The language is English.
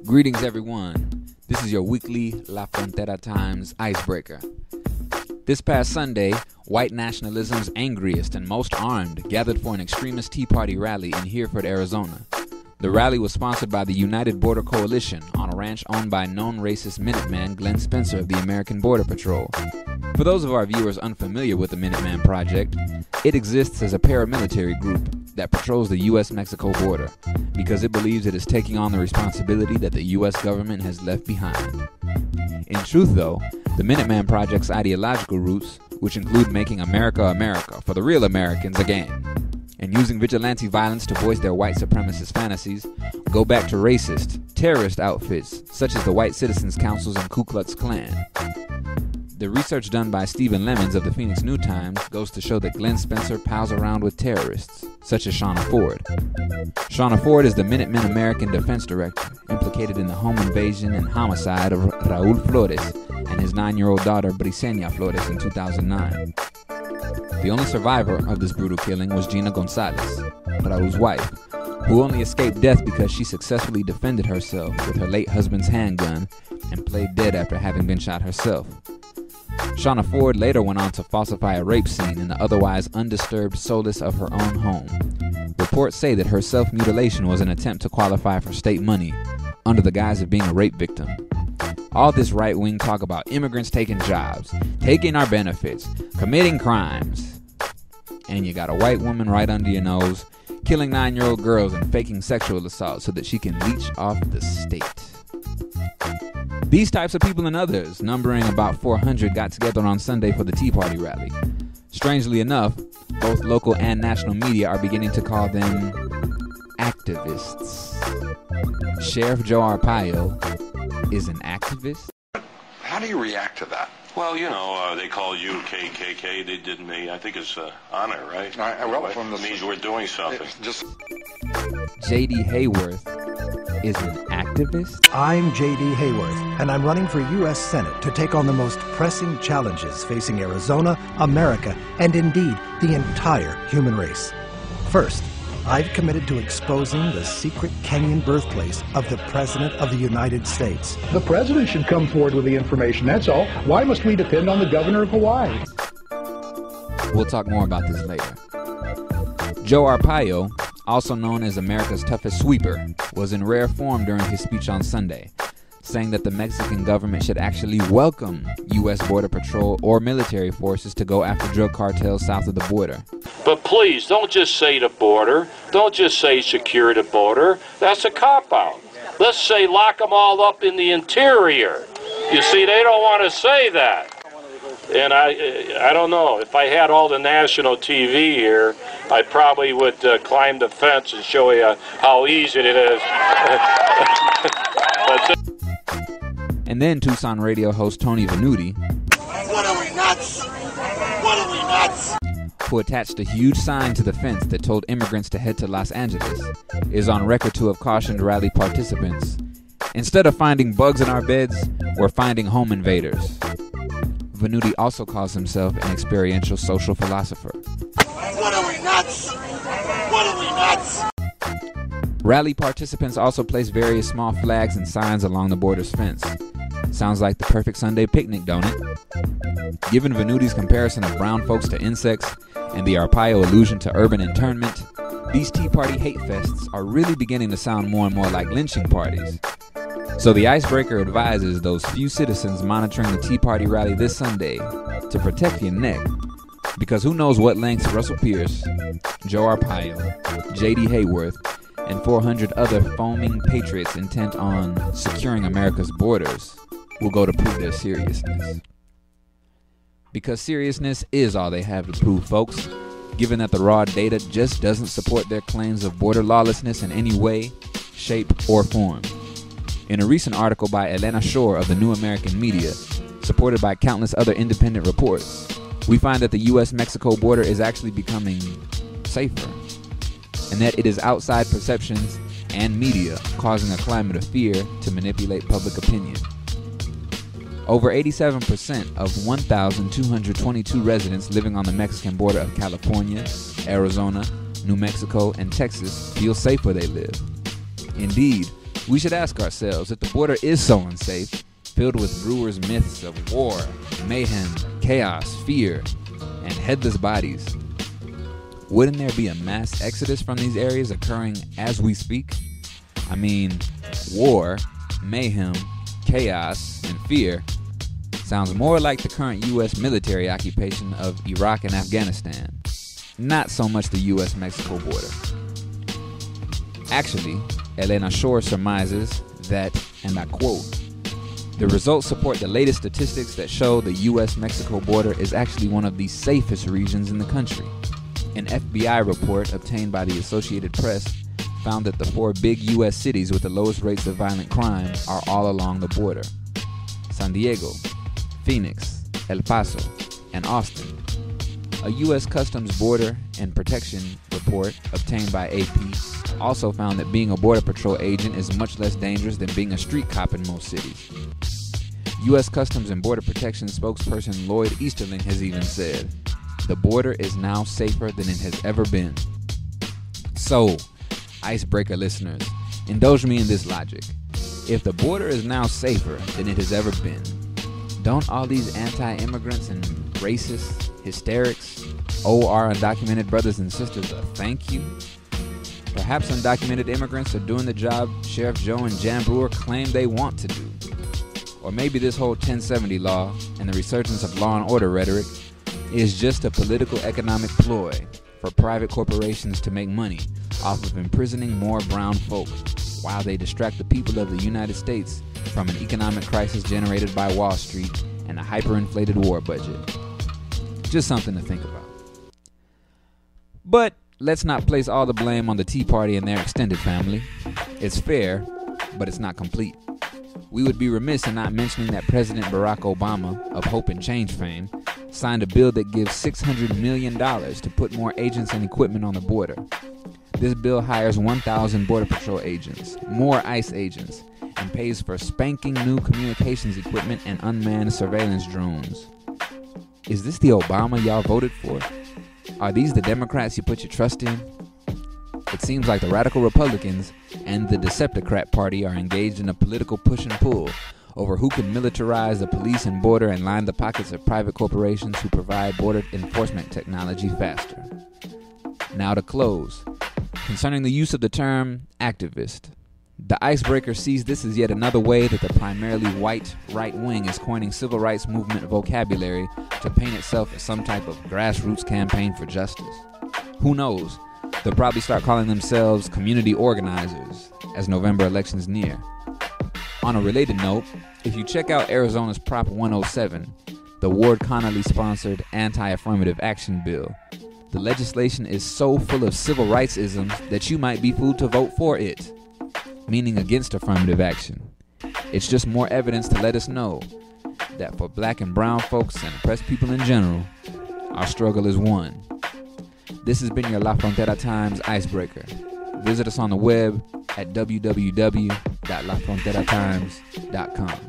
Greetings everyone, this is your weekly La Frontera Times icebreaker. This past Sunday, white nationalism's angriest and most armed gathered for an extremist Tea Party rally in Hereford, Arizona. The rally was sponsored by the United Border Coalition on a ranch owned by known racist Minuteman Glenn Spencer of the American Border Patrol. For those of our viewers unfamiliar with the Minuteman Project, it exists as a paramilitary group that patrols the U.S.-Mexico border because it believes it is taking on the responsibility that the U.S. government has left behind. In truth, though, the Minuteman Project's ideological roots, which include making America America for the real Americans again, and using vigilante violence to voice their white supremacist fantasies, go back to racist, terrorist outfits such as the White Citizens Councils and Ku Klux Klan. The research done by Stephen Lemons of the Phoenix New Times goes to show that Glenn Spencer pals around with terrorists, such as Shauna Ford. Shauna Ford is the Minutemen American Defense Director, implicated in the home invasion and homicide of Raul Flores and his 9-year-old daughter Briseña Flores in 2009. The only survivor of this brutal killing was Gina Gonzalez, Raul's wife, who only escaped death because she successfully defended herself with her late husband's handgun and played dead after having been shot herself. Shauna Ford later went on to falsify a rape scene in the otherwise undisturbed solace of her own home. Reports say that her self-mutilation was an attempt to qualify for state money under the guise of being a rape victim. All this right-wing talk about immigrants taking jobs, taking our benefits, committing crimes, and you got a white woman right under your nose, killing 9-year-old girls and faking sexual assault so that she can leech off the state. These types of people and others, numbering about 400, got together on Sunday for the Tea Party rally. Strangely enough, both local and national media are beginning to call them activists. Sheriff Joe Arpaio is an activist? How do you react to that? Well, you know, they call you KKK. They did me. I think it's honor, right? It means we're doing something. J.D. Hayworth is an activist? I'm J.D. Hayworth, and I'm running for U.S. Senate to take on the most pressing challenges facing Arizona, America, and indeed the entire human race. First, I've committed to exposing the secret Kenyan birthplace of the President of the United States. The President should come forward with the information, that's all. Why must we depend on the Governor of Hawaii? We'll talk more about this later. Joe Arpaio, also known as America's toughest sweeper, was in rare form during his speech on Sunday, saying that the Mexican government should actually welcome U.S. Border Patrol or military forces to go after drug cartels south of the border. But please, don't just say the border. Don't just say secure the border. That's a cop-out. Let's say lock them all up in the interior. You see, they don't want to say that. And I don't know, if I had all the national TV here, I probably would climb the fence and show you how easy it is. And then Tucson radio host Tony Venuti, what are we nuts? What are we nuts? who attached a huge sign to the fence that told immigrants to head to Los Angeles, is on record to have cautioned rally participants, instead of finding bugs in our beds, we're finding home invaders. Venuti also calls himself an experiential social philosopher. What are we nuts? What are we nuts? Rally participants also placed various small flags and signs along the border's fence. Sounds like the perfect Sunday picnic, don't it? Given Venuti's comparison of brown folks to insects and the Arpaio allusion to urban internment, these Tea Party hate fests are really beginning to sound more and more like lynching parties. So the icebreaker advises those few citizens monitoring the Tea Party rally this Sunday to protect your neck, because who knows what lengths Russell Pierce, Joe Arpaio, J.D. Hayworth, and 400 other foaming patriots intent on securing America's borders will go to prove their seriousness. Because seriousness is all they have to prove, folks, given that the raw data just doesn't support their claims of border lawlessness in any way, shape, or form. In a recent article by Elena Shore of the New American Media, supported by countless other independent reports, we find that the U.S.-Mexico border is actually becoming safer, and that it is outside perceptions and media causing a climate of fear to manipulate public opinion. Over 87% of 1,222 residents living on the Mexican border of California, Arizona, New Mexico, and Texas feel safe where they live. Indeed, We should ask ourselves, if the border is so unsafe, filled with brewers' myths of war, mayhem, chaos, fear, and headless bodies, wouldn't there be a mass exodus from these areas occurring as we speak? I mean, war, mayhem, chaos, and fear sounds more like the current U.S. military occupation of Iraq and Afghanistan, not so much the U.S.-Mexico border. Actually, Elena Shore surmises that, and I quote, "The results support the latest statistics that show the U.S.-Mexico border is actually one of the safest regions in the country. An FBI report obtained by the Associated Press found that the 4 big U.S. cities with the lowest rates of violent crime are all along the border: San Diego, Phoenix, El Paso, and Austin." A U.S. Customs Border and Protection report obtained by AP also found that being a Border Patrol agent is much less dangerous than being a street cop in most cities. U.S. Customs and Border Protection spokesperson Lloyd Easterling has even said, "The border is now safer than it has ever been." So, icebreaker listeners, indulge me in this logic. If the border is now safer than it has ever been, don't all these anti-immigrants and racists, hysterics, owe our undocumented brothers and sisters a thank you? Perhaps undocumented immigrants are doing the job Sheriff Joe and Jan Brewer claim they want to do. Or maybe this whole 1070 law and the resurgence of law and order rhetoric is just a political economic ploy for private corporations to make money off of imprisoning more brown folk while they distract the people of the United States from an economic crisis generated by Wall Street and a hyperinflated war budget. Just something to think about. But let's not place all the blame on the Tea Party and their extended family. It's fair, but it's not complete. We would be remiss in not mentioning that President Barack Obama, of Hope and Change fame, signed a bill that gives $600 million to put more agents and equipment on the border. This bill hires 1,000 Border Patrol agents, more ICE agents, and pays for spanking new communications equipment and unmanned surveillance drones. Is this the Obama y'all voted for? Are these the Democrats you put your trust in? It seems like the radical Republicans and the Decepticrat Party are engaged in a political push and pull over who can militarize the police and border and line the pockets of private corporations who provide border enforcement technology faster. Now to close. Concerning the use of the term activist, the icebreaker sees this as yet another way that the primarily white right wing is coining civil rights movement vocabulary to paint itself as some type of grassroots campaign for justice. Who knows? They'll probably start calling themselves community organizers as November elections near. On a related note, if you check out Arizona's Prop 107, the Ward Connolly-sponsored anti-affirmative action bill, the legislation is so full of civil rights isms that you might be fooled to vote for it, meaning against affirmative action. It's just more evidence to let us know that for black and brown folks and oppressed people in general, our struggle is one. This has been your La Frontera Times Icebreaker. Visit us on the web at www.lafronteratimes.com.